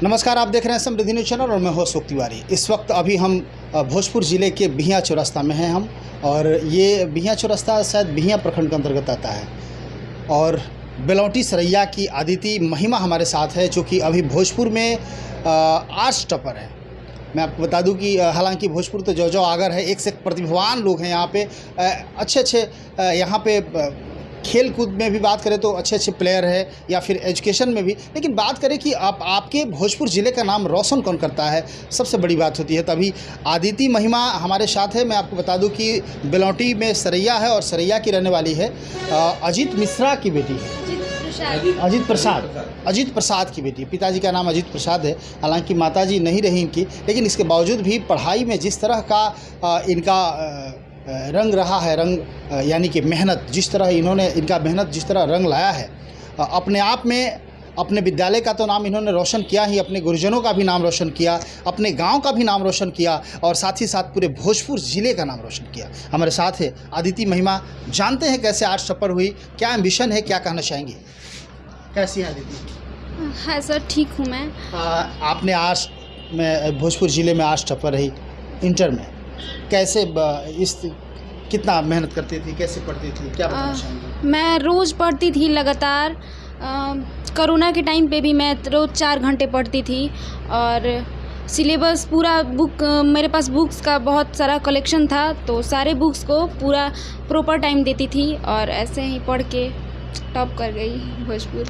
नमस्कार, आप देख रहे हैं समृद्धि न्यूज़ चैनल और मैं हूं अशोक तिवारी। इस वक्त अभी हम भोजपुर ज़िले के बिहियां चौरास्ता में हैं हम, और ये बिहियां चौरास्ता शायद बिहियां प्रखंड के अंतर्गत आता है। और बेलौटी सरैया की आदिति महिमा हमारे साथ है, जो कि अभी भोजपुर में आर्ट्स टॉपर है। मैं आपको बता दूं कि हालांकि भोजपुर तो जो आगर है, एक से एक प्रतिभावान लोग हैं यहाँ पे, अच्छे यहाँ पे खेल कूद में भी बात करें तो अच्छे प्लेयर है, या फिर एजुकेशन में भी। लेकिन बात करें कि आपके भोजपुर ज़िले का नाम रोशन कौन करता है, सबसे बड़ी बात होती है। तभी आदिति महिमा हमारे साथ है। मैं आपको बता दूं कि बेलौटी में सरैया है, और सरैया की रहने वाली है, अजीत मिश्रा की बेटी है, अजीत प्रसाद की बेटी। पिताजी का नाम अजीत प्रसाद है, हालांकि माताजी नहीं रही इनकी, लेकिन इसके बावजूद भी पढ़ाई में जिस तरह का इनका रंग रहा है, रंग यानी कि मेहनत, जिस तरह इन्होंने इनका मेहनत जिस तरह रंग लाया है, अपने आप में अपने विद्यालय का तो नाम इन्होंने रोशन किया ही, अपने गुरुजनों का भी नाम रोशन किया, अपने गांव का भी नाम रोशन किया, और साथ ही साथ पूरे भोजपुर ज़िले का नाम रोशन किया। हमारे साथ है आदिति महिमा। जानते हैं कैसे आर्ट्स टॉपर हुई, क्या एम्बिशन है, क्या कहना चाहेंगे? कैसी है आदिति? हाँ सर, ठीक हूँ मैं। आपने आर्ट्स में भोजपुर ज़िले में आर्ट्स टॉपर रही, इंटर में कैसे कितना मेहनत करती थी, कैसे पढ़ती थी, क्या बताना चाहेंगे? मैं रोज़ पढ़ती थी लगातार। कोरोना के टाइम पे भी मैं रोज़ 4 घंटे पढ़ती थी, और सिलेबस पूरा बुक, मेरे पास बुक्स का बहुत सारा कलेक्शन था, तो सारे बुक्स को पूरा प्रॉपर टाइम देती थी, और ऐसे ही पढ़ के टॉप कर गई भोजपुर।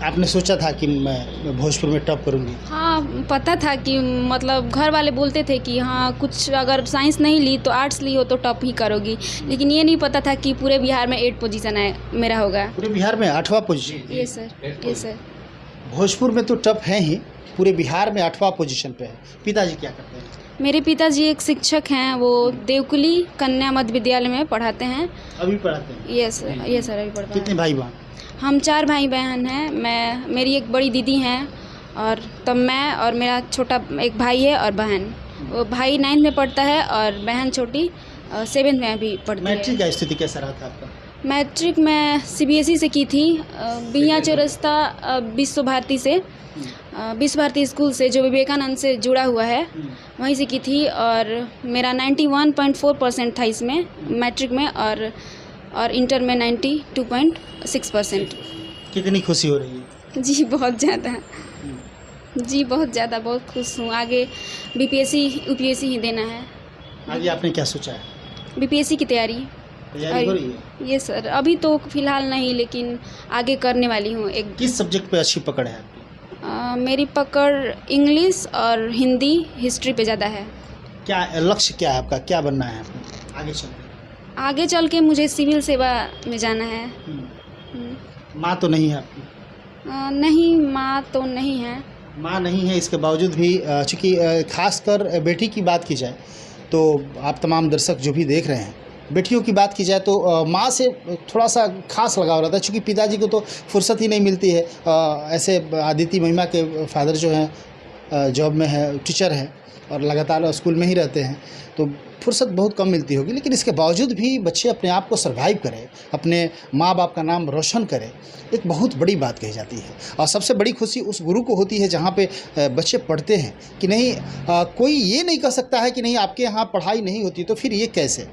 आपने सोचा था कि मैं भोजपुर में टॉप करूंगी? हाँ, पता था कि मतलब घर वाले बोलते थे कि हाँ, कुछ अगर साइंस नहीं ली तो आर्ट्स ली हो तो टॉप ही करोगी, लेकिन ये नहीं पता था कि पूरे बिहार में 8 पोजीशन है मेरा होगा। पूरे बिहार में 8वां पोजीशन? ये सर। भोजपुर में तो टॉप है ही, पूरे बिहार में 8वां पोजीशन पे है। पिताजी क्या करते हैं? मेरे पिताजी एक शिक्षक हैं, वो देवकुली कन्या मध्य विद्यालय में पढ़ाते हैं। अभी पढ़ाते हैं? ये सर अभी पढ़ते हैं। कितने भाई बहन? हम 4 भाई बहन हैं। मेरी एक बड़ी दीदी हैं, और तब मैं और मेरा छोटा एक भाई है और बहन। वो भाई 9th में पढ़ता है, और बहन छोटी 7th में अभी पढ़ती है। मैट्रिक का स्थिति कैसा रहा था आपका? मैट्रिक मैं CBSE से की थी, बिहियां चौरास्ता विश्व भारती से, विश्व भारती स्कूल से, जो विवेकानंद से जुड़ा हुआ है, वहीं से की थी। और मेरा 91.4% था इसमें मैट्रिक में, और इंटर में 92.6%। कितनी खुशी हो रही है? जी बहुत ज़्यादा, बहुत खुश हूँ। आगे BPSC UPSC ही देना है। आगे आपने क्या सोचा है? BPSC की तैयारी हो रही है? ये सर, अभी तो फ़िलहाल नहीं, लेकिन आगे करने वाली हूँ। किस सब्जेक्ट पे अच्छी पकड़ है आपकी? मेरी पकड़ इंग्लिश और हिंदी, हिस्ट्री पे ज़्यादा है। क्या लक्ष्य क्या है आपका, क्या बनना है आपको आगे चल के? आगे चल के मुझे सिविल सेवा में जाना है। माँ तो नहीं है आपकी? नहीं, माँ तो नहीं है। माँ नहीं है, इसके बावजूद भी चूँकि खासकर बेटी की बात की जाए तो आप तमाम दर्शक जो भी देख रहे हैं, बेटियों की बात की जाए तो माँ से थोड़ा सा खास लगाव रहता है, चूँकि पिताजी को तो फुर्सत ही नहीं मिलती है। ऐसे आदिति महिमा के फादर जो हैं जॉब में है, टीचर हैं, और लगातार स्कूल में ही रहते हैं, तो फुर्सत बहुत कम मिलती होगी। लेकिन इसके बावजूद भी बच्चे अपने आप को सर्वाइव करें, अपने माँ बाप का नाम रोशन करें, एक बहुत बड़ी बात कही जाती है। और सबसे बड़ी खुशी उस गुरु को होती है जहाँ पे बच्चे पढ़ते हैं कि नहीं, कोई ये नहीं कह सकता है कि नहीं आपके यहाँ पढ़ाई नहीं होती, तो फिर ये कैसे,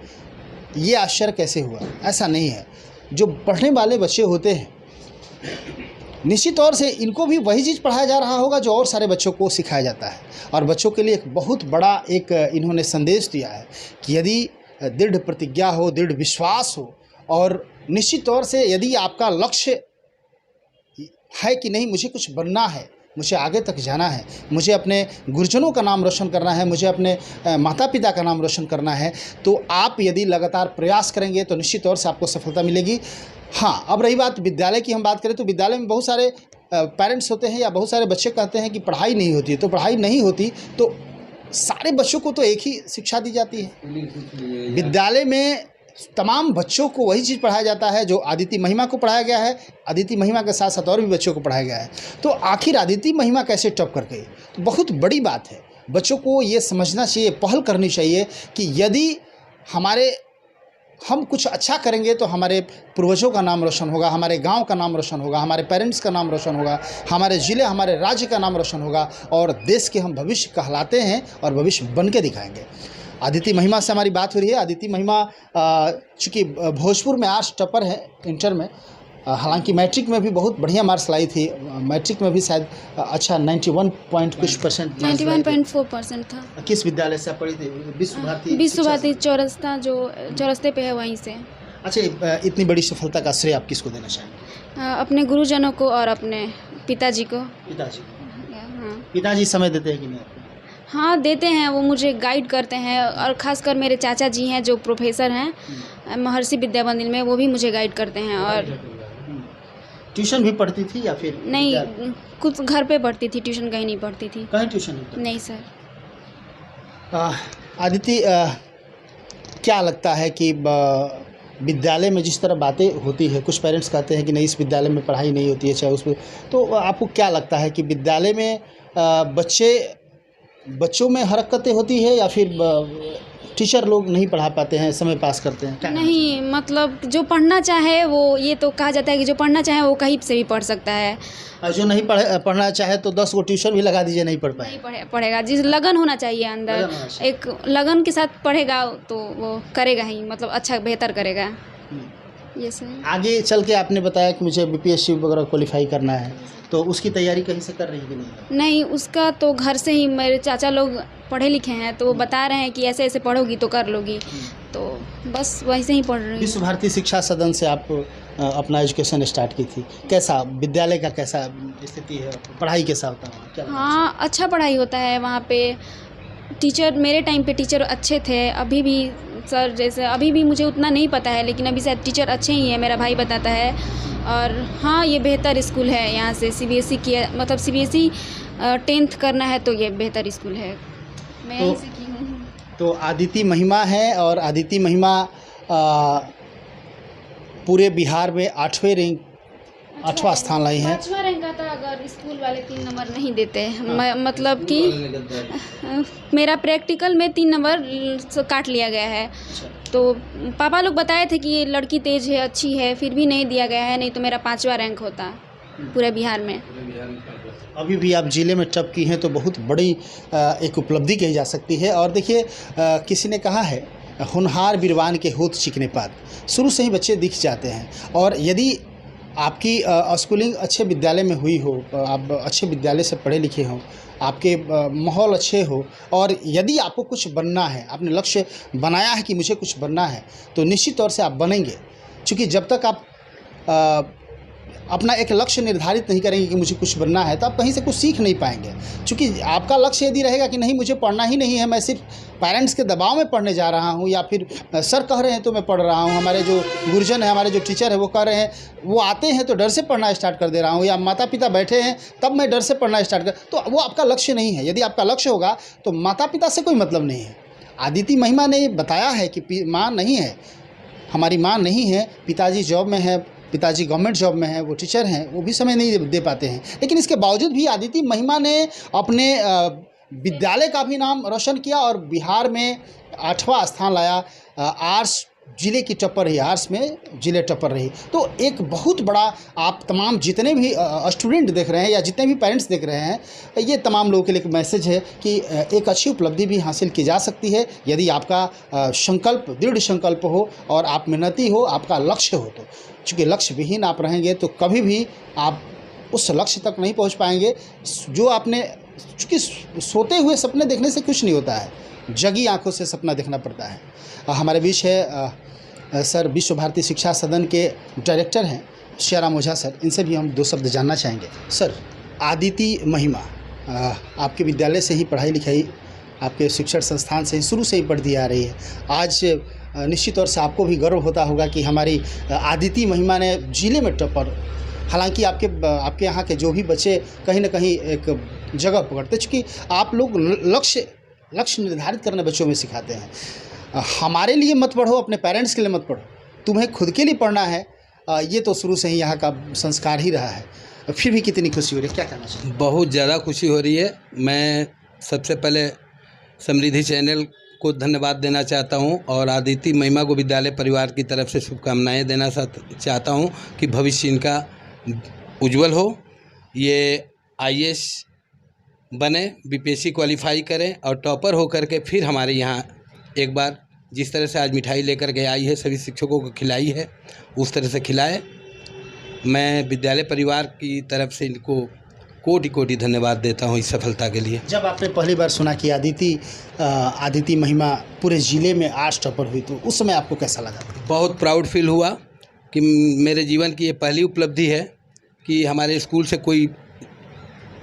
ये आश्चर्य कैसे हुआ? ऐसा नहीं है। जो पढ़ने वाले बच्चे होते हैं, निश्चित तौर से इनको भी वही चीज़ पढ़ाया जा रहा होगा जो और सारे बच्चों को सिखाया जाता है। और बच्चों के लिए एक बहुत बड़ा एक इन्होंने संदेश दिया है कि यदि दृढ़ प्रतिज्ञा हो, दृढ़ विश्वास हो, और निश्चित तौर से यदि आपका लक्ष्य है कि नहीं मुझे कुछ बनना है, मुझे आगे तक जाना है, मुझे अपने गुरुजनों का नाम रोशन करना है, मुझे अपने माता पिता का नाम रोशन करना है, तो आप यदि लगातार प्रयास करेंगे तो निश्चित तौर से आपको सफलता मिलेगी। हाँ, अब रही बात विद्यालय की, हम बात करें तो विद्यालय में बहुत सारे पेरेंट्स होते हैं या बहुत सारे बच्चे कहते हैं कि पढ़ाई नहीं होती, तो पढ़ाई नहीं होती तो सारे बच्चों को तो एक ही शिक्षा दी जाती है। विद्यालय में तमाम बच्चों को वही चीज़ पढ़ाया जाता है जो आदिति महिमा को पढ़ाया गया है, आदिति महिमा के साथ साथ और भी बच्चों को पढ़ाया गया है। तो आखिर आदिति महिमा कैसे टॉप कर गई, तो बहुत बड़ी बात है। बच्चों को ये समझना चाहिए, पहल करनी चाहिए कि यदि हमारे हम कुछ अच्छा करेंगे तो हमारे पूर्वजों का नाम रोशन होगा, हमारे गांव का नाम रोशन होगा, हमारे पेरेंट्स का नाम रोशन होगा, हमारे ज़िले हमारे राज्य का नाम रोशन होगा और देश के हम भविष्य कहलाते हैं और भविष्य बन के दिखाएंगे। आदिति महिमा से हमारी बात हो रही है। आदिति महिमा चूँकि भोजपुर में आर्ट्स टॉपर है इंटर में, हालांकि मैट्रिक में भी बहुत बढ़िया मार्क्स लाई थी। मैट्रिक में भी शायद अच्छा 91 पॉइंट कुछ परसेंट, 91.4% था। किस विद्यालय से आप पढ़ी थी? विश्व भारती। विश्व भारती चौरस्ता, जो चौरस्ते पे है, वहीं से। अच्छा, इतनी बड़ी सफलता का श्रेय आप किसको देना चाहेंगे? अपने गुरुजनों को और अपने पिताजी को। पिताजी। हाँ, पिताजी समय देते हैं कि नहीं? हाँ देते हैं, वो मुझे गाइड करते हैं। और ख़ासकर मेरे चाचा जी हैं जो प्रोफेसर हैं महर्षि विद्या मंदिर में, वो भी मुझे गाइड करते हैं। और ट्यूशन भी पढ़ती थी या फिर नहीं, कुछ घर पे पढ़ती थी, ट्यूशन कहीं नहीं पढ़ती थी। कहीं ट्यूशन नहीं सर। आदिति, क्या लगता है कि विद्यालय में जिस तरह बातें होती है, कुछ पेरेंट्स कहते हैं कि नहीं इस विद्यालय में पढ़ाई नहीं होती है, चाहे उसमें, तो आपको क्या लगता है कि विद्यालय में बच्चों में हरकतें होती है या फिर टीचर लोग नहीं पढ़ा पाते हैं, समय पास करते हैं? नहीं, मतलब जो पढ़ना चाहे वो, ये तो कहा जाता है कि जो पढ़ना चाहे वो कहीं से भी पढ़ सकता है। और जो नहीं पढ़ना चाहे तो 10 गो ट्यूशन भी लगा दीजिए, नहीं पढ़ पाए। नहीं पढ़ेगा। जिस लगन होना चाहिए अंदर, एक लगन के साथ पढ़ेगा तो वो करेगा ही, मतलब अच्छा बेहतर करेगा। ये सर आगे चल के आपने बताया कि मुझे बीपीएससी वगैरह क्वालिफाई करना है, तो उसकी तैयारी कहीं से कर रही है कि नहीं? नहीं, उसका तो घर से ही, मेरे चाचा लोग पढ़े लिखे हैं तो वो बता रहे हैं कि ऐसे ऐसे पढ़ोगी तो कर लोगी, तो बस वैसे ही पढ़ रही हूँ। विश्व भारती शिक्षा सदन से आप अपना एजुकेशन स्टार्ट की थी, कैसा विद्यालय का कैसा स्थिति है, पढ़ाई कैसा होता है? हाँ, अच्छा पढ़ाई होता है वहाँ पे। टीचर, मेरे टाइम पे टीचर अच्छे थे, अभी भी सर जैसे, अभी भी मुझे उतना नहीं पता है लेकिन अभी शायद टीचर अच्छे ही हैं, मेरा भाई बताता है। और हाँ, ये बेहतर स्कूल है यहाँ से, सीबीएसई की, मतलब सीबीएसई 10th करना है तो ये बेहतर स्कूल है। मैं यहीं से की हूँ। तो आदिति महिमा है और आदिति महिमा पूरे बिहार में 8वां स्थान लाई हैं। 5वां रैंक आता अगर स्कूल वाले 3 नंबर नहीं देते। मतलब कि मेरा प्रैक्टिकल में 3 नंबर काट लिया गया है। तो पापा लोग बताए थे कि ये लड़की तेज है, अच्छी है, फिर भी नहीं दिया गया है, नहीं तो मेरा 5वां रैंक होता पूरे बिहार में। अभी भी आप जिले में टॉप की हैं तो बहुत बड़ी एक उपलब्धि कही जा सकती है। और देखिए, किसी ने कहा है होनहार बिरवान के होत चिकने पात, शुरू से ही बच्चे दिख जाते हैं। और यदि आपकी स्कूलिंग अच्छे विद्यालय में हुई हो, आप अच्छे विद्यालय से पढ़े लिखे हों, आपके माहौल अच्छे हो, और यदि आपको कुछ बनना है, आपने लक्ष्य बनाया है कि मुझे कुछ बनना है, तो निश्चित तौर से आप बनेंगे। क्योंकि जब तक आप अपना एक लक्ष्य निर्धारित नहीं करेंगे कि मुझे कुछ बनना है, तो आप कहीं से कुछ सीख नहीं पाएंगे। क्योंकि आपका लक्ष्य यदि रहेगा कि नहीं मुझे पढ़ना ही नहीं है, मैं सिर्फ पेरेंट्स के दबाव में पढ़ने जा रहा हूँ, या फिर सर कह रहे हैं तो मैं पढ़ रहा हूँ, हमारे जो गुरुजन है, हमारे जो टीचर है वो कह रहे हैं, वो आते हैं तो डर से पढ़ना स्टार्ट कर दे रहा हूँ, या माता पिता बैठे हैं तब मैं डर से पढ़ना स्टार्ट कर, तो वो आपका लक्ष्य नहीं है। यदि आपका लक्ष्य होगा तो माता पिता से कोई मतलब नहीं है। आदिति महिमा ने बताया है कि माँ नहीं है, हमारी माँ नहीं है, पिताजी जॉब में है, पिताजी गवर्नमेंट जॉब में है, वो टीचर हैं, वो भी समय नहीं दे पाते हैं। लेकिन इसके बावजूद भी आदिति महिमा ने अपने विद्यालय का भी नाम रोशन किया और बिहार में 8वां स्थान लाया। आर्ट्स जिले की टॉपर रही, आर्ट्स में जिले टॉपर रही। तो एक बहुत बड़ा, आप तमाम जितने भी स्टूडेंट देख रहे हैं या जितने भी पेरेंट्स देख रहे हैं, ये तमाम लोगों के लिए एक मैसेज है कि एक अच्छी उपलब्धि भी हासिल की जा सकती है यदि आपका संकल्प, दृढ़ संकल्प हो और आप मेहनती हो, आपका लक्ष्य हो। तो चूँकि लक्ष्य विहीन आप रहेंगे तो कभी भी आप उस लक्ष्य तक नहीं पहुँच पाएंगे जो आपने, चूँकि सोते हुए सपने देखने से कुछ नहीं होता है, जगी आंखों से सपना देखना पड़ता है। हमारे बीच है सर, विश्व भारती शिक्षा सदन के डायरेक्टर हैं श्याराम ओझा सर, इनसे भी हम 2 शब्द जानना चाहेंगे। सर, आदिति महिमा आपके विद्यालय से ही पढ़ाई लिखाई, आपके शिक्षण संस्थान से ही शुरू से ही पढ़ती आ रही है। आज निश्चित तौर से आपको भी गर्व होता होगा कि हमारी आदिति महिमा ने जिले में टॉपर, हालांकि आपके यहाँ के जो भी बच्चे कहीं ना कहीं एक जगह पकड़ते, चूँकि आप लोग लक्ष्य निर्धारित करने बच्चों में सिखाते हैं। हमारे लिए मत पढ़ो, अपने पेरेंट्स के लिए मत पढ़ो, तुम्हें खुद के लिए पढ़ना है। ये तो शुरू से ही यहाँ का संस्कार ही रहा है। फिर भी कितनी खुशी हो रही है, क्या कहना चाहिए? बहुत ज़्यादा खुशी हो रही है। मैं सबसे पहले समृद्धि चैनल को धन्यवाद देना चाहता हूं और अदिति महिमा को विद्यालय परिवार की तरफ से शुभकामनाएं देना चाहता हूं कि भविष्य इनका उज्जवल हो। ये IAS बने, BPSC क्वालिफाई करें और टॉपर होकर के फिर हमारे यहाँ एक बार जिस तरह से आज मिठाई लेकर के आई है, सभी शिक्षकों को खिलाई है, उस तरह से खिलाए। मैं विद्यालय परिवार की तरफ से इनको कोटि कोटि धन्यवाद देता हूँ इस सफलता के लिए। जब आपने पहली बार सुना कि अदिति महिमा पूरे ज़िले में 8 टॉपर हुई तो उस समय आपको कैसा लगा? बहुत प्राउड फील हुआ कि मेरे जीवन की ये पहली उपलब्धि है कि हमारे स्कूल से कोई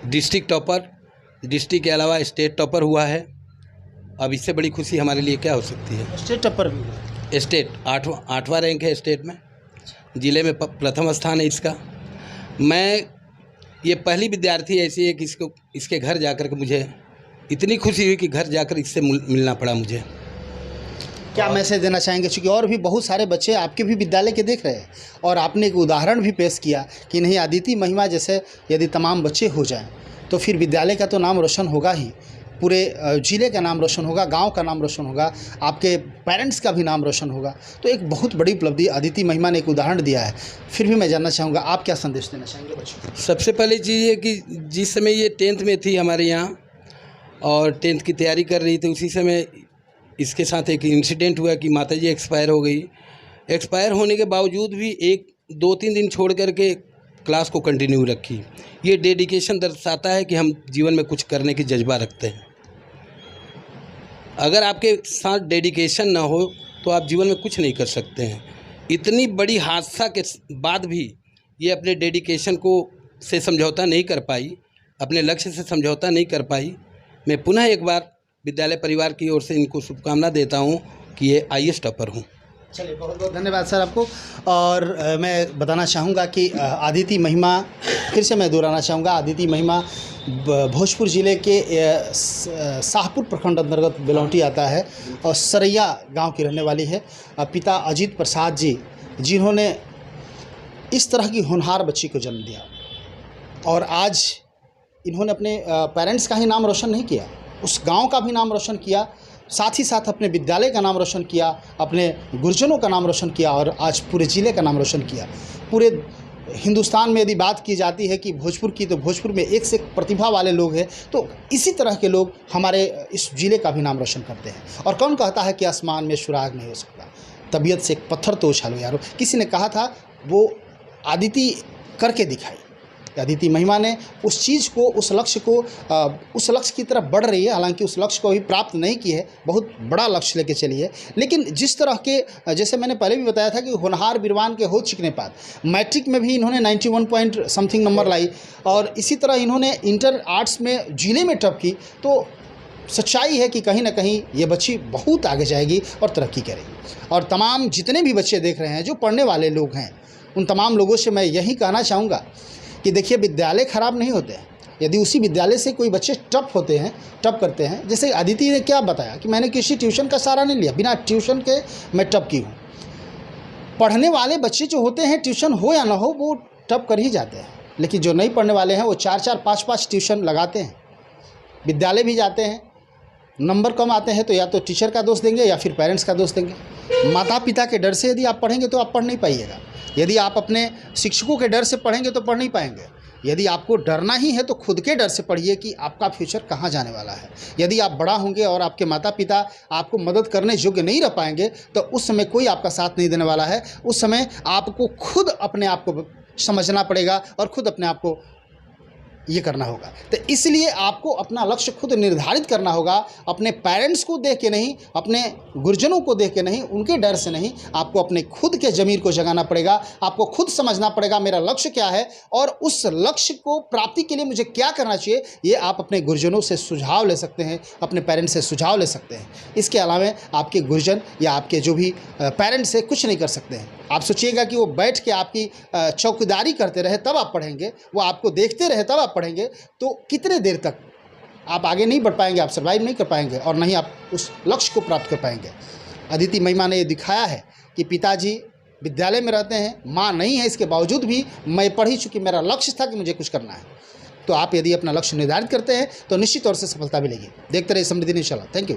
डिस्ट्रिक्ट टॉपर, डिस्ट्रिक्ट के अलावा स्टेट टॉपर हुआ है। अब इससे बड़ी खुशी हमारे लिए क्या हो सकती है। स्टेट टॉपर भी? स्टेट 8वां रैंक है स्टेट में, ज़िले में प्रथम स्थान है इसका। मैं ये पहली विद्यार्थी ऐसी है कि इसके घर जाकर के मुझे इतनी खुशी हुई कि घर जाकर इससे मिलना पड़ा मुझे। क्या मैसेज देना चाहेंगे, क्योंकि और भी बहुत सारे बच्चे आपके भी विद्यालय के देख रहे हैं और आपने एक उदाहरण भी पेश किया कि नहीं, अदिति महिमा जैसे यदि तमाम बच्चे हो जाएं तो फिर विद्यालय का तो नाम रोशन होगा ही, पूरे ज़िले का नाम रोशन होगा, गांव का नाम रोशन होगा, आपके पेरेंट्स का भी नाम रोशन होगा। तो एक बहुत बड़ी उपलब्धि अदिति महिमा ने एक उदाहरण दिया है। फिर भी मैं जानना चाहूँगा आप क्या संदेश देना चाहेंगे बच्चों को? सबसे पहली चीज़ है कि जिस समय ये 10th में थी हमारे यहाँ और 10th की तैयारी कर रही थी, उसी समय इसके साथ एक इंसिडेंट हुआ कि माताजी एक्सपायर हो गई। एक्सपायर होने के बावजूद भी 1-2-3 दिन छोड़ करके क्लास को कंटिन्यू रखी। ये डेडिकेशन दर्शाता है कि हम जीवन में कुछ करने की जज्बा रखते हैं। अगर आपके साथ डेडिकेशन ना हो तो आप जीवन में कुछ नहीं कर सकते हैं। इतनी बड़ी हादसा के बाद भी ये अपने डेडिकेशन को से समझौता नहीं कर पाई, अपने लक्ष्य से समझौता नहीं कर पाई। मैं पुनः एक बार विद्यालय परिवार की ओर से इनको शुभकामना देता हूँ कि ये IAS टॉपर हूँ। चलिए, बहुत बहुत धन्यवाद सर आपको। और मैं बताना चाहूँगा कि अदिति महिमा, फिर से मैं दोहराना चाहूँगा, अदिति महिमा भोजपुर ज़िले के शाहपुर प्रखंड अंतर्गत बेलौटी आता है और सरैया गांव की रहने वाली है। पिता अजीत प्रसाद जी, जिन्होंने इस तरह की होनहार बच्ची को जन्म दिया और आज इन्होंने अपने पेरेंट्स का ही नाम रोशन नहीं किया, उस गांव का भी नाम रोशन किया, साथ ही साथ अपने विद्यालय का नाम रोशन किया, अपने गुरुजनों का नाम रोशन किया और आज पूरे ज़िले का नाम रोशन किया। पूरे हिंदुस्तान में यदि बात की जाती है कि भोजपुर की, तो भोजपुर में एक से एक प्रतिभा वाले लोग हैं। तो इसी तरह के लोग हमारे इस ज़िले का भी नाम रोशन करते हैं। और कौन कहता है कि आसमान में सुराग नहीं हो सकता, तबीयत से एक पत्थर तो उछालो यारो। किसी ने कहा था, वो अदिति करके दिखाई। अदिति महिमा ने उस चीज़ को, उस लक्ष्य की तरफ बढ़ रही है। हालांकि उस लक्ष्य को अभी प्राप्त नहीं की है, बहुत बड़ा लक्ष्य लेके चली है। लेकिन जिस तरह के, जैसे मैंने पहले भी बताया था कि होनहार बिरवान के हो चिकने पात, मैट्रिक में भी इन्होंने 91 पॉइंट समथिंग नंबर लाई और इसी तरह इन्होंने इंटर आर्ट्स में ज़िले में टॉप की। तो सच्चाई है कि कहीं ना कहीं ये बच्ची बहुत आगे जाएगी और तरक्की करेगी। और तमाम जितने भी बच्चे देख रहे हैं जो पढ़ने वाले लोग हैं, उन तमाम लोगों से मैं यही कहना चाहूँगा कि देखिए, विद्यालय ख़राब नहीं होते हैं। यदि उसी विद्यालय से कोई बच्चे टॉप होते हैं, टॉप करते हैं, जैसे अदिति ने क्या बताया कि मैंने किसी ट्यूशन का सहारा नहीं लिया, बिना ट्यूशन के मैं टॉप की हूँ। पढ़ने वाले बच्चे जो होते हैं, ट्यूशन हो या ना हो, वो टॉप कर ही जाते हैं। लेकिन जो नहीं पढ़ने वाले हैं, वो 4-4, 5-5 ट्यूशन लगाते हैं, विद्यालय भी जाते हैं, नंबर कम आते हैं तो या तो टीचर का दोष देंगे या फिर पेरेंट्स का दोष देंगे। माता पिता के डर से यदि आप पढ़ेंगे तो आप पढ़ नहीं पाइएगा। यदि आप अपने शिक्षकों के डर से पढ़ेंगे तो पढ़ नहीं पाएंगे। यदि आपको डरना ही है तो खुद के डर से पढ़िए कि आपका फ्यूचर कहाँ जाने वाला है। यदि आप बड़ा होंगे और आपके माता पिता आपको मदद करने योग्य नहीं रह पाएंगे तो उस समय कोई आपका साथ नहीं देने वाला है। उस समय आपको खुद अपने आप को समझना पड़ेगा और खुद अपने आप को ये करना होगा। तो इसलिए आपको अपना लक्ष्य खुद निर्धारित करना होगा, अपने पेरेंट्स को देख के नहीं, अपने गुरुजनों को देख के नहीं, उनके डर से नहीं। आपको अपने खुद के ज़मीर को जगाना पड़ेगा। आपको खुद समझना पड़ेगा मेरा लक्ष्य क्या है और उस लक्ष्य को प्राप्ति के लिए मुझे क्या करना चाहिए। ये आप अपने गुरुजनों से सुझाव ले सकते हैं, अपने पेरेंट्स से सुझाव ले सकते हैं। इसके अलावा आपके गुरुजन या आपके जो भी पेरेंट्स है कुछ नहीं कर सकते हैं। आप सोचिएगा कि वो बैठ के आपकी चौकीदारी करते रहे तब आप पढ़ेंगे, वो आपको देखते रहे तब आप पढ़ेंगे, तो कितने देर तक आप आगे नहीं बढ़ पाएंगे, आप सर्वाइव नहीं कर पाएंगे और नहीं आप उस लक्ष्य को प्राप्त कर पाएंगे। अदिति महिमा ने ये दिखाया है कि पिताजी विद्यालय में रहते हैं, माँ नहीं है, इसके बावजूद भी मैं पढ़ी चूँकि मेरा लक्ष्य था कि मुझे कुछ करना है। तो आप यदि अपना लक्ष्य निर्धारित करते हैं तो निश्चित तौर से सफलता मिलेगी। देखते रहिए समृद्धि इंशाल्लाह। Thank you.